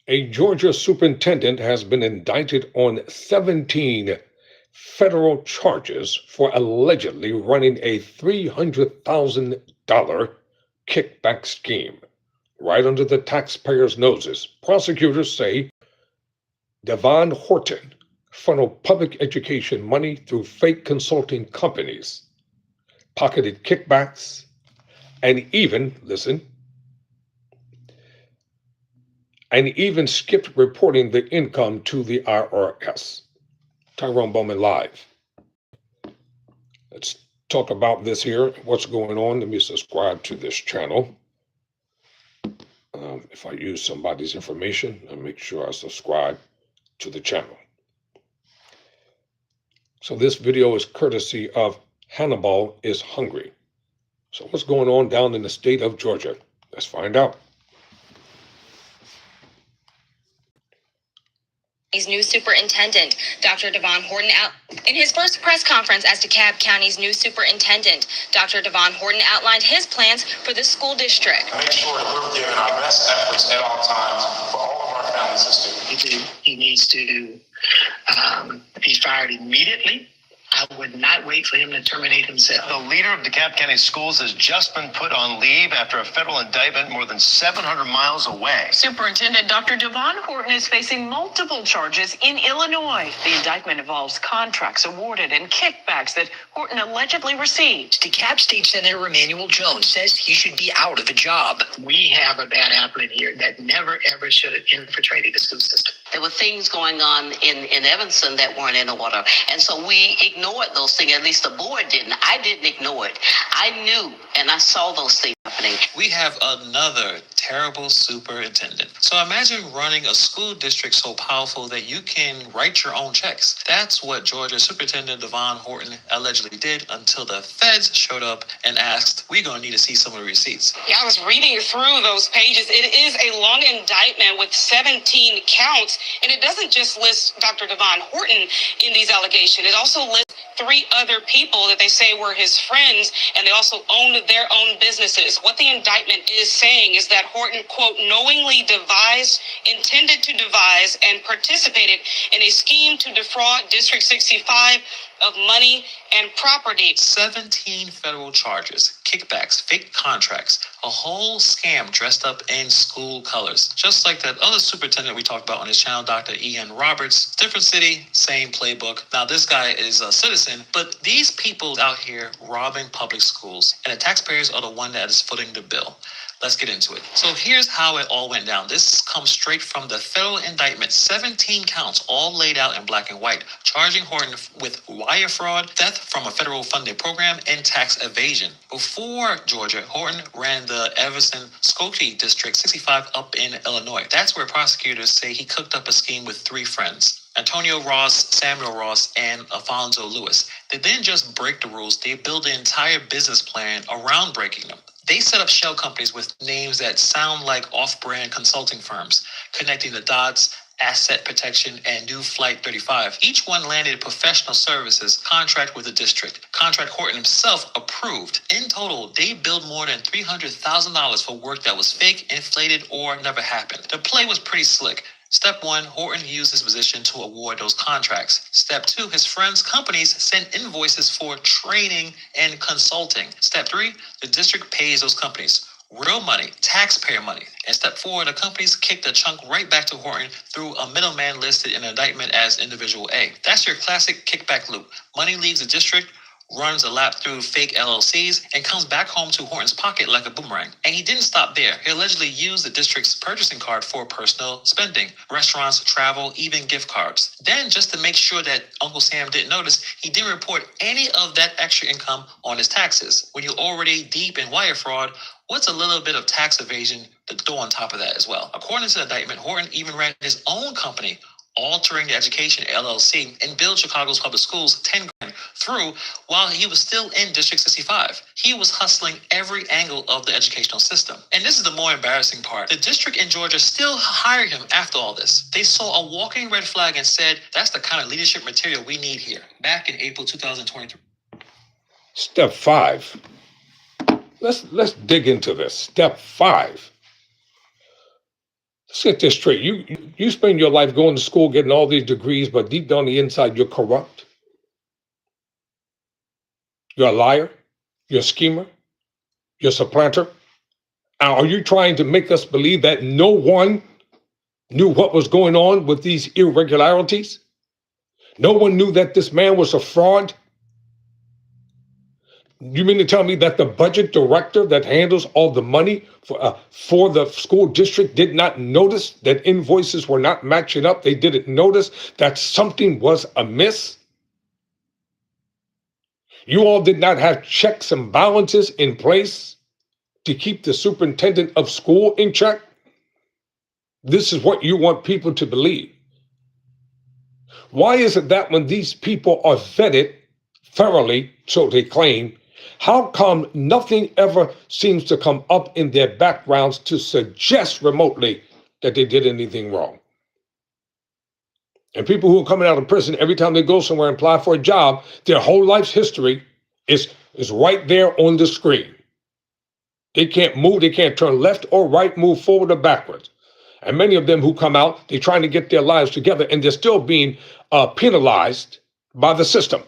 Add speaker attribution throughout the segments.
Speaker 1: A Georgia superintendent has been indicted on 17 federal charges for allegedly running a $300,000 kickback scheme right under the taxpayers' noses. Prosecutors say Devon Horton funneled public education money through fake consulting companies, pocketed kickbacks, and even, listen, and even skipped reporting the income to the IRS. Tyrone Bowman live. Let's talk about this here. What's going on? Let me subscribe to this channel. If I use somebody's information, I'll make sure I subscribe to the channel. So this video is courtesy of Hannibal is Hungry. So what's going on down in the state of Georgia? Let's find out.
Speaker 2: County's new superintendent, Dr. Devon Horton, in his first press conference as DeKalb County's new superintendent, Dr. Devon Horton outlined his plans for the school district.
Speaker 3: Make sure that we're giving our best efforts at all times for all of our families and students.
Speaker 4: He needs to be fired immediately. I would not wait for him to terminate himself.
Speaker 5: The leader of DeKalb County Schools has just been put on leave after a federal indictment more than 700 miles away.
Speaker 6: Superintendent Dr. Devon Horton is facing multiple charges in Illinois. The indictment involves contracts awarded and kickbacks that Horton allegedly received.
Speaker 7: DeKalb State Senator Emmanuel Jones says he should be out of a job.
Speaker 4: We have a bad apple in here that never, ever should have infiltrated the school system.
Speaker 8: There were things going on in Evanston that weren't in order. And so we ignored those things. At least the board didn't. I didn't ignore it. I knew and I saw those things happening.
Speaker 9: We have another terrible superintendent. So imagine running a school district so powerful that you can write your own checks. That's what Georgia Superintendent Devon Horton allegedly did until the feds showed up and asked, we're going to need to see some of the receipts.
Speaker 10: Yeah, I was reading through those pages. It is a long indictment with 17 counts, and it doesn't just list Dr. Devon Horton in these allegations. It also lists 3 other people that they say were his friends, and they also owned their own businesses. What the indictment is saying is that Horton, quote, knowingly devised, intended to devise, and participated in a scheme to defraud District 65 of money and property.
Speaker 9: 17 federal charges, kickbacks, fake contracts, a whole scam dressed up in school colors. Just like that other superintendent we talked about on his channel, Dr. Ian Roberts. Different city, same playbook. Now this guy is a citizen, but these people out here robbing public schools, and the taxpayers are the one that is footing the bill. Let's get into it. So here's how it all went down. This comes straight from the federal indictment. 17 counts, all laid out in black and white, charging Horton with wire fraud, theft from a federal funding program, and tax evasion. Before Georgia, Horton ran the Everson-Skokie District 65 up in Illinois. That's where prosecutors say he cooked up a scheme with 3 friends: Antonio Ross, Samuel Ross, and Alfonso Lewis. They didn't just break the rules, they built an entire business plan around breaking them. They set up shell companies with names that sound like off-brand consulting firms, connecting the dots, Asset Protection, and New Flight 35. Each one landed professional services contract with the district. Contract Horton himself approved. In total, they billed more than $300,000 for work that was fake, inflated, or never happened. The play was pretty slick. Step 1, Horton used his position to award those contracts. Step 2, his friends' companies sent invoices for training and consulting. Step 3, the district pays those companies real money, taxpayer money. And step 4, the companies kicked a chunk right back to Horton through a middleman listed in an indictment as Individual A. That's your classic kickback loop. Money leaves the district, runs a lap through fake LLCs, and comes back home to Horton's pocket like a boomerang. And he didn't stop there. He allegedly used the district's purchasing card for personal spending, restaurants, travel, even gift cards. Then, just to make sure that Uncle Sam didn't notice, he didn't report any of that extra income on his taxes. When you're already deep in wire fraud, what's a little bit of tax evasion to throw on top of that as well? According to the indictment, Horton even ran his own company, Altering the Education LLC, and billed Chicago's public schools $10,000 through while he was still in District 65. He was hustling every angle of the educational system. And this is the more embarrassing part. The district in Georgia still hired him after all this. They saw a walking red flag and said, that's the kind of leadership material we need here. Back in April 2023.
Speaker 1: Step 5. Let's dig into this. Step 5. Let's get this straight. You spend your life going to school, getting all these degrees, but deep down the inside, you're corrupt. You're a liar. You're a schemer. You're a supplanter. Are you trying to make us believe that no one knew what was going on with these irregularities? No one knew that this man was a fraud? You mean to tell me that the budget director that handles all the money for the school district did not notice that invoices were not matching up? They didn't notice that something was amiss? You all did not have checks and balances in place to keep the superintendent of school in check? This is what you want people to believe. Why is it that when these people are vetted thoroughly, so they claim, how come nothing ever seems to come up in their backgrounds to suggest remotely that they did anything wrong? And people who are coming out of prison, every time they go somewhere and apply for a job, their whole life's history is right there on the screen. They can't move, they can't turn left or right, move forward or backwards. And many of them who come out, they're trying to get their lives together and they're still being penalized by the system.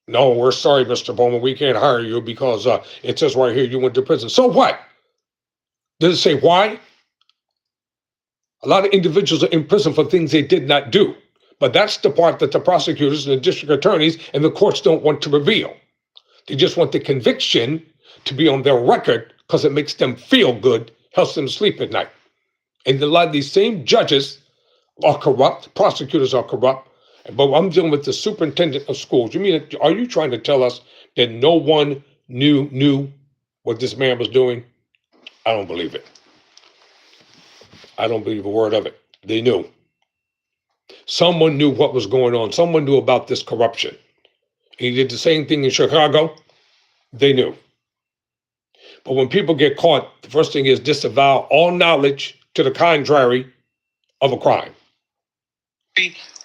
Speaker 1: No, we're sorry, Mr. Bowman, we can't hire you because it says right here you went to prison. So what? Does it say why? A lot of individuals are in prison for things they did not do. But that's the part that the prosecutors and the district attorneys and the courts don't want to reveal. They just want the conviction to be on their record because it makes them feel good, helps them sleep at night. And a lot of these same judges are corrupt, prosecutors are corrupt, but I'm dealing with the superintendent of schools. You mean, are you trying to tell us that no one knew what this man was doing? I don't believe it. I don't believe a word of it. They knew. Someone knew what was going on. Someone knew about this corruption. He did the same thing in Chicago. They knew. But when people get caught, the first thing is disavow all knowledge to the contrary of a crime.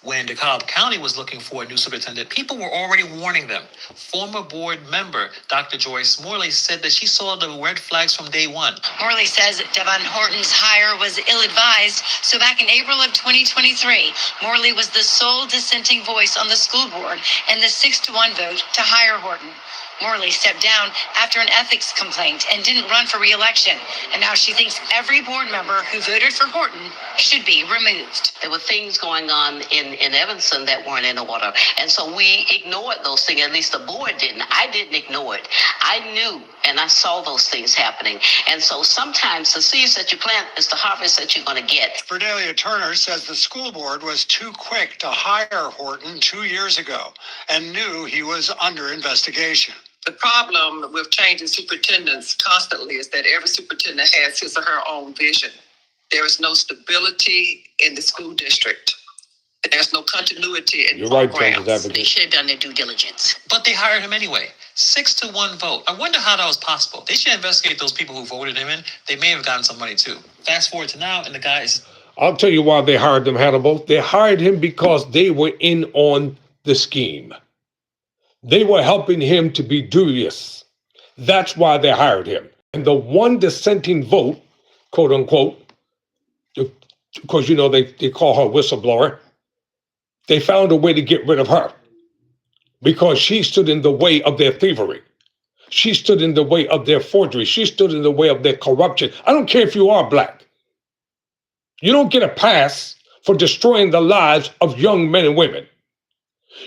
Speaker 9: When DeKalb County was looking for a new superintendent, people were already warning them. Former board member Dr. Joyce Morley said that she saw the red flags from day one.
Speaker 2: Morley says Devon Horton's hire was ill-advised, so back in April of 2023, Morley was the sole dissenting voice on the school board in the 6-1 vote to hire Horton. Morley stepped down after an ethics complaint and didn't run for re-election. And now she thinks every board member who voted for Horton should be removed.
Speaker 8: There were things going on in Evanston that weren't in order. And so we ignored those things. At least the board didn't. I didn't ignore it. I knew and I saw those things happening. And so sometimes the seeds that you plant is the harvest that you're going to get.
Speaker 11: Cordelia Turner says the school board was too quick to hire Horton 2 years ago and knew he was under investigation.
Speaker 6: The problem with changing superintendents constantly is that every superintendent has his or her own vision. There is no stability in the school district. There's no continuity in programs.
Speaker 8: They should have done their due diligence.
Speaker 9: But they hired him anyway. 6-1 vote. I wonder how that was possible. They should investigate those people who voted him in. They may have gotten some money too. Fast forward to now, and the guy is...
Speaker 1: I'll tell you why they hired him, Hannibal. They hired him because they were in on the scheme. They were helping him to be dubious. That's why they hired him. And the one dissenting vote, quote unquote, because, you know, they call her whistleblower, they found a way to get rid of her because she stood in the way of their thievery. She stood in the way of their forgery. She stood in the way of their corruption. I don't care if you are black. You don't get a pass for destroying the lives of young men and women.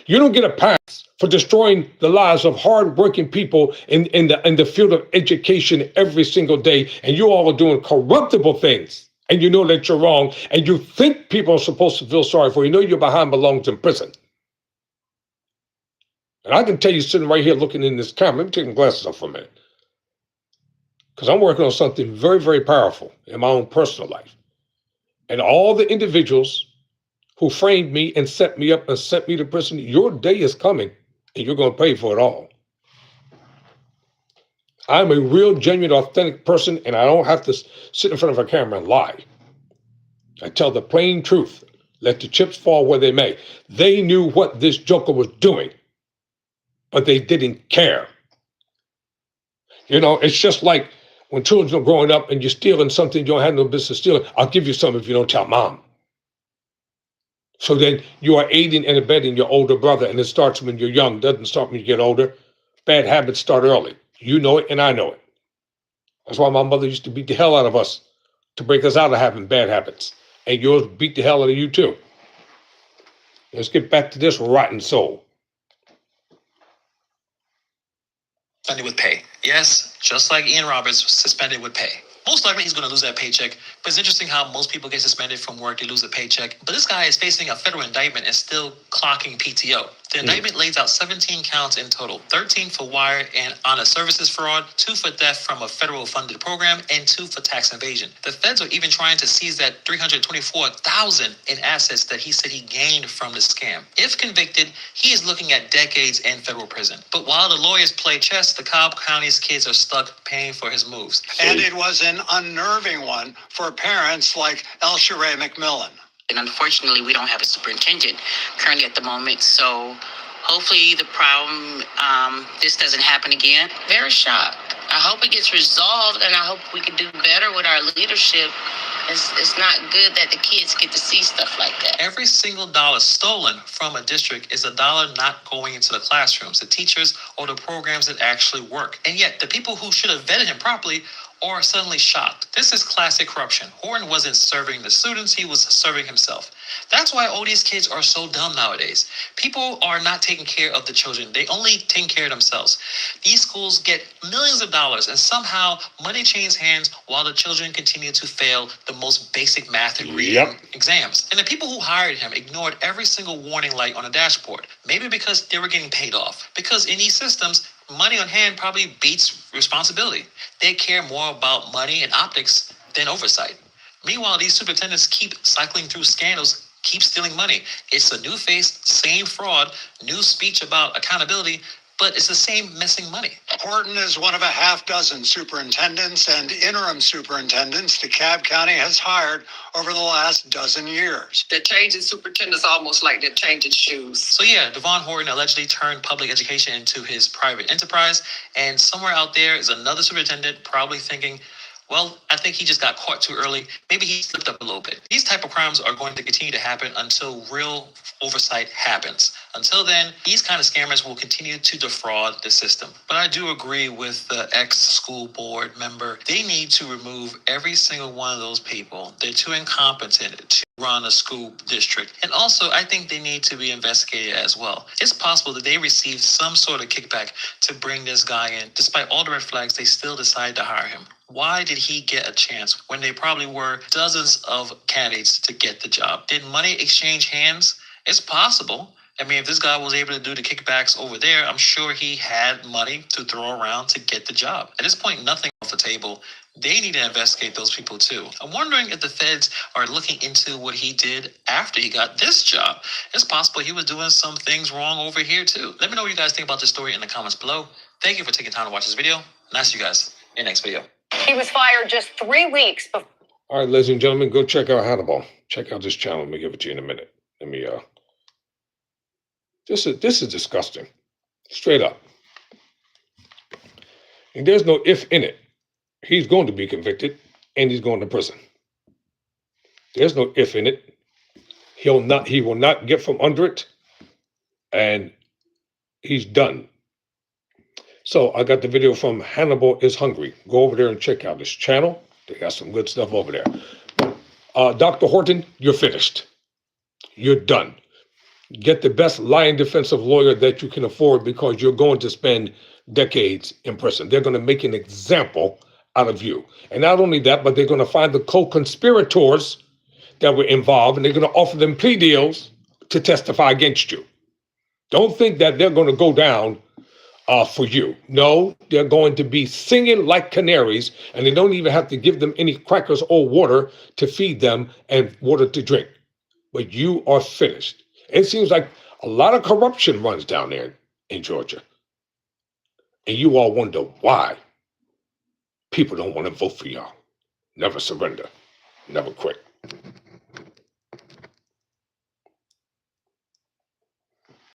Speaker 1: You don't get a pass for destroying the lives of hardworking people in the field of education every single day. And you all are doing corruptible things. And you know that you're wrong. And you think people are supposed to feel sorry for you. You know your behind belongs in prison. And I can tell you sitting right here looking in this camera. Let me take my glasses off for a minute. Because I'm working on something very, very powerful in my own personal life. And all the individuals who framed me and set me up and sent me to prison, your day is coming and you're going to pay for it all. I'm a real, genuine, authentic person, and I don't have to sit in front of a camera and lie. I tell the plain truth. Let the chips fall where they may. They knew what this joker was doing, but they didn't care. You know, it's just like when children are growing up and you're stealing something you don't have no business stealing, I'll give you some if you don't tell mom. So then you are aiding and abetting your older brother, and it starts when you're young, doesn't start when you get older. Bad habits start early. You know it, and I know it. That's why my mother used to beat the hell out of us to break us out of having bad habits. And yours beat the hell out of you too. Let's get back to this rotten soul.
Speaker 9: Suspended with pay. Yes, just like Ian Roberts was suspended with pay. Most likely he's going to lose that paycheck, but it's interesting how most people get suspended from work, they lose a paycheck. But this guy is facing a federal indictment and still clocking PTO. The indictment lays out 17 counts in total, 13 for wire and honest services fraud, 2 for theft from a federal funded program, and 2 for tax evasion. The feds are even trying to seize that $324,000 in assets that he said he gained from the scam. If convicted, he is looking at decades in federal prison. But while the lawyers play chess, the Cobb County's kids are stuck paying for his moves.
Speaker 11: And it was an unnerving one for parents like El-Sheree McMillan.
Speaker 8: And unfortunately, we don't have a superintendent currently at the moment. So hopefully the problem, this doesn't happen again. Very shocked. I hope it gets resolved, and I hope we can do better with our leadership. It's not good that the kids get to see stuff like that.
Speaker 9: Every single dollar stolen from a district is a dollar not going into the classrooms, the teachers, or the programs that actually work. And yet, the people who should have vetted him properly are suddenly shocked. This is classic corruption. Horton wasn't serving the students, he was serving himself. That's why all these kids are so dumb nowadays. People are not taking care of the children. They only take care of themselves. These schools get millions of dollars, and somehow money changes hands while the children continue to fail the most basic math and reading exams. And the people who hired him ignored every single warning light on the dashboard. Maybe because they were getting paid off. Because in these systems, money on hand probably beats responsibility. They care more about money and optics than oversight. Meanwhile, these superintendents keep cycling through scandals, keep stealing money. It's a new face, same fraud, new speech about accountability, but it's the same missing money.
Speaker 11: Horton is one of a half dozen superintendents and interim superintendents DeKalb County has hired over the last dozen years.
Speaker 6: They're changing superintendents almost like they're changing shoes.
Speaker 9: So yeah, Devon Horton allegedly turned public education into his private enterprise, and somewhere out there is another superintendent probably thinking, well, I think he just got caught too early. Maybe he slipped up a little bit. These type of crimes are going to continue to happen until real oversight happens. Until then, these kind of scammers will continue to defraud the system. But I do agree with the ex-school board member. They need to remove every single one of those people. They're too incompetent to run a school district. And also, I think they need to be investigated as well. It's possible that they received some sort of kickback to bring this guy in. Despite all the red flags, they still decided to hire him. Why did he get a chance when there probably were dozens of candidates to get the job? Did money exchange hands? It's possible. I mean, if this guy was able to do the kickbacks over there, I'm sure he had money to throw around to get the job. At this point, nothing off the table. They need to investigate those people too. I'm wondering if the feds are looking into what he did after he got this job. It's possible he was doing some things wrong over here too. Let me know what you guys think about this story in the comments below. Thank you for taking time to watch this video, and I'll see you guys in the next video.
Speaker 12: He was fired just 3 weeks before.
Speaker 1: All right, ladies and gentlemen, go check out Hannibal. Check out this channel. Let me give it to you in a minute. This is disgusting. Straight up. And there's no if in it. He's going to be convicted and he's going to prison. There's no if in it. He will not get from under it, and he's done. So I got the video from Hannibal is Hungry. Go over there and check out his channel. They got some good stuff over there. Dr. Horton, you're finished. You're done. Get the best lying defensive lawyer that you can afford, because you're going to spend decades in prison. They're going to make an example out of you. And not only that, but they're going to find the co-conspirators that were involved, and they're going to offer them plea deals to testify against you. Don't think that they're going to go down for you. No, they're going to be singing like canaries, and they don't even have to give them any crackers or water to feed them and water to drink. But you are finished. It seems like a lot of corruption runs down there in Georgia. And you all wonder why people don't want to vote for y'all. Never surrender. Never quit.